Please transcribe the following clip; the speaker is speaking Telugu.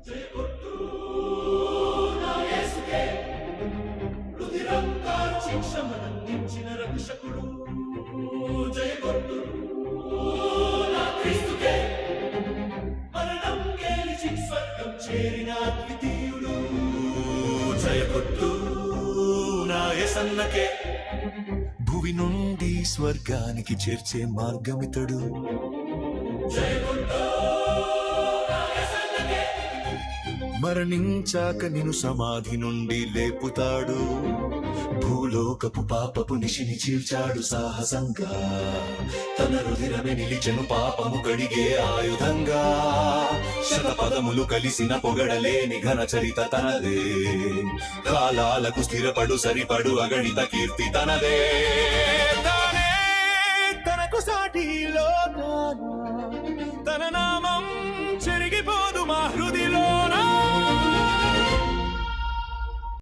జయకొట్టు నా యేసుకే, రుధిరం కార్చి క్షమనందించిన రక్షకుడు. జయకొట్టు నా క్రీస్తుకే, మరణం గెలిచి స్వర్గం చేరిన అద్వితీయుడు. జయకొట్టు నా యేసన్నకే, భువి నుండి స్వర్గానికి చేర్చే మార్గమితడు. జయకొట్టు నా యేసన్నకే, మరణించాక నిన్ను సమాధి నుండి లేపుతాడు. భూలోకపు పాపపు నిశిని చీల్చాడు సాహసంగా. తన రుధిరమే నిలిచెను పాపము కడిగే ఆయుధంగా. శతపదములు కలిసిన పొగడలేని ఘన చరిత తనదే. కాలాలకు స్థిరపడు సరిపడు అగణిత కీర్తి తనదే. తానే తనకు సాటిలో